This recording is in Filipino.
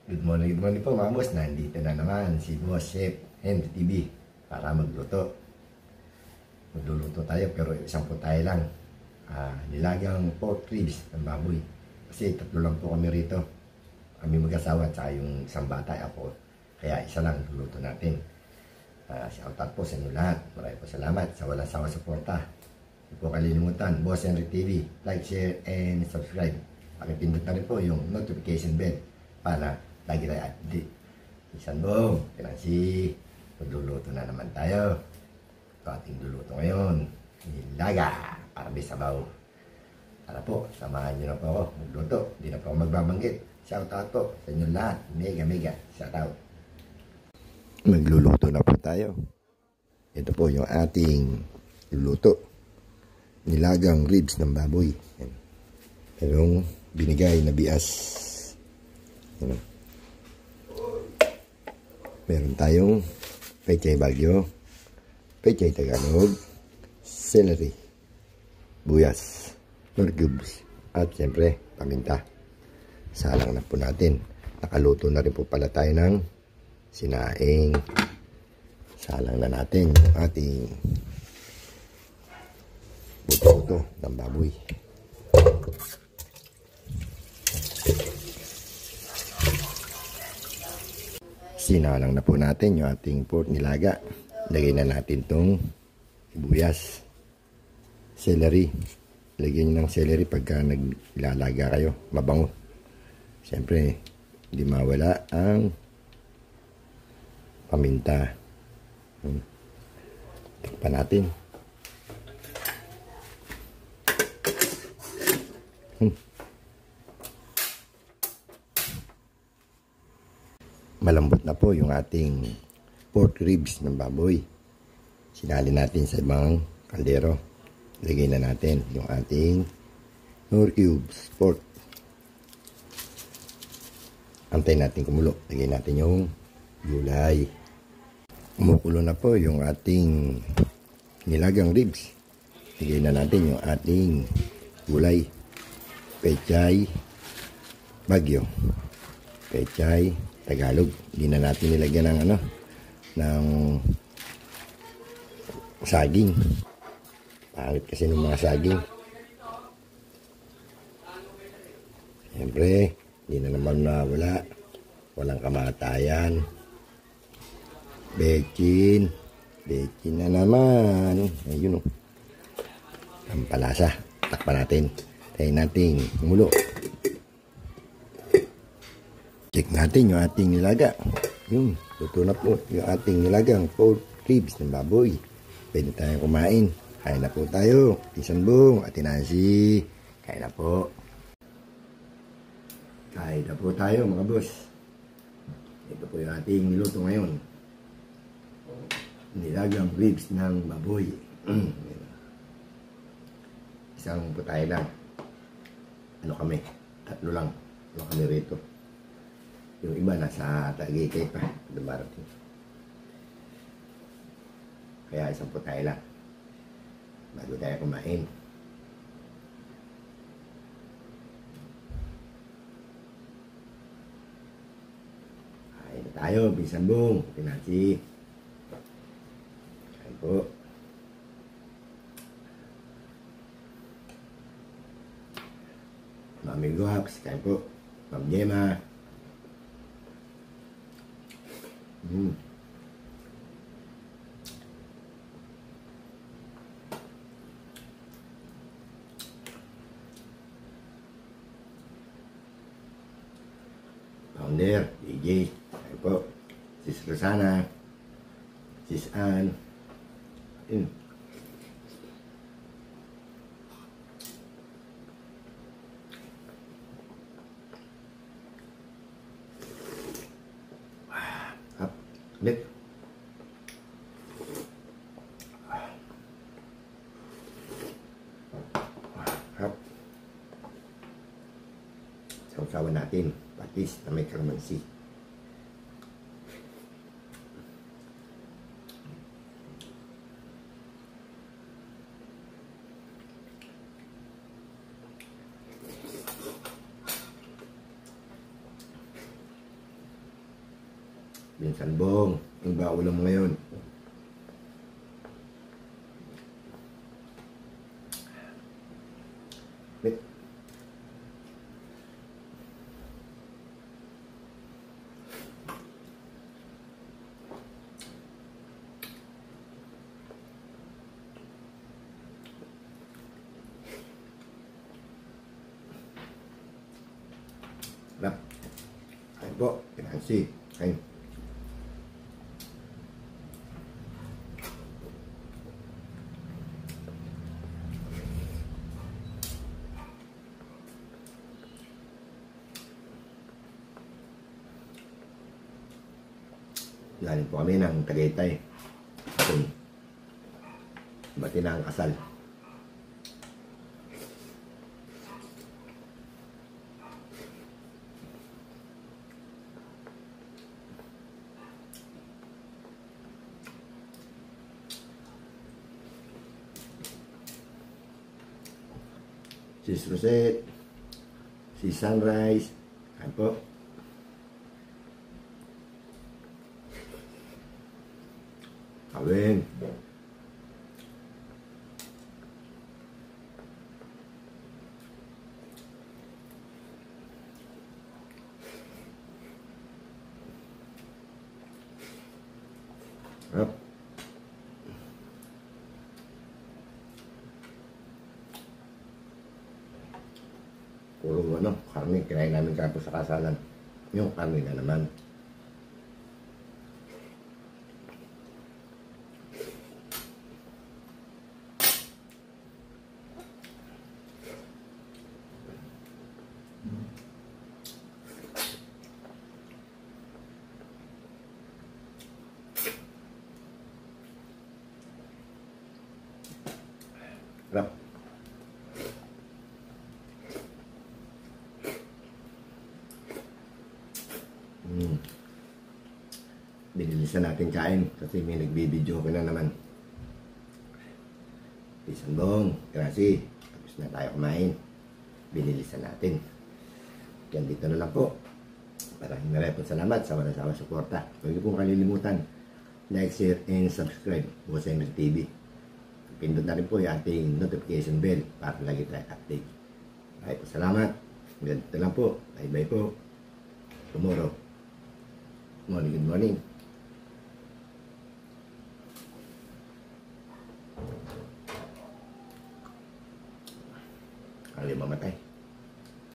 Good morning po mga boss. Nandito na naman si Boss Chef Henry TV para magluto. Magluluto tayo pero isang po tayo lang. Nilagang pork ribs ng baboy. Kasi tatlo lang po kami rito. Kami mag-asawa at saka yung isang bata ako. Kaya isa lang luluto natin. Shoutout po sa inyo lahat. Maraming po salamat sa walang sawa suporta. Hindi po kalilimutan, Boss Henry TV. Like, share, and subscribe. Pakipindot na rin po yung notification bell para lagi tayo update. Isan bong, pinansi, magluluto na naman tayo. Ito ating luluto ngayon. Nilaga, para may sabaw. Tara po, samahan nyo na po ako magluto. Hindi na po ako magbabanggit. Shoutout po sa inyo lahat. Mega shoutout. Magluluto na po tayo. Ito po yung ating luluto. Nilagang ribs ng baboy. Yung binigay na bias. Meron tayong pechay Bagyo, pechay Tagalog, celery, buyas, nor cubes, at siyempre paminta. Salang na po natin. Nakaluto na rin po pala tayo ng sinaing. Salang na natin yung ating buto-buto ng baboy. Sinalang na po natin yung ating pork nilaga. Lagay na natin itong buyas, celery. Lagyan nyo ng celery pagka naglalaga kayo. Mabango. Siyempre, hindi mawala ang paminta. Takpan natin. Malambot na po yung ating pork ribs ng baboy. Sinali natin sa ibang kaldero. Lagay na natin yung ating nor cubes pork. Antay natin kumulo. Lagay natin yung gulay. Kumukulo na po yung ating nilagang ribs. Lagay na natin yung ating gulay. Pechay Bagyo, pechay Tagalog. Hindi na natin nilagyan ng ng saging. Pangit kasi ng mga saging. Siyempre, hindi na naman nawala. Walang kamatayan. Bechin na naman. Ayun o. Ang palasa. Takpan natin. Tayo natin mulo. Check natin yung ating nilaga. Luto na po yung ating nilagang pork ribs ng baboy. Pwede tayong kumain. Kain na po tayo. Isan bong, Ate Nancy. Kain na po. Kain na po tayo mga boss. Ito po yung ating niluto ngayon. Nilagang ribs ng baboy. Isang po tayo lang. Kami? Tatlo lang. Kami rito. Yung iba nasa Tagaytay pa. Dumarating. Kaya isang po tayo lang. Bago tayo kumain. Kain na tayo. Bisan bong. Pinasi. Kain po. Mami Guaps. Kain po. Ma'am Gemma. Founder, DJ, ayun po, Sis Rosana, Sis Ann, ulit. Sausawan natin patis na may kalamansi. Minsan Bong, yung ba ulam mo ngayon? Wait. Rap. Kain po, kinansi. Kain. Galing po kami ng Tagaytay. Kung bati na ang kasal. Sis Rosette, si Sunrise, kain po. Kawin. Up. Puro karne, kinain namin kapos sa kasalan. Yung karne na naman. Rap. Binilisan natin kain kasi may nagbibideo ko na naman. Isang Bong, kasi tapos na tayo kumain. Binilisan natin. Yan dito na lang po. Maraming salamat sa walang suporta. Huwag niyo pong kalilimutan like, share, and subscribe po sa ML TV. Pindot na rin po yung ating notification bell para lagi tayo update. Maraming po salamat. Ganito lang po. Bye-bye po. Tomorrow. Good morning. Kali mamatay.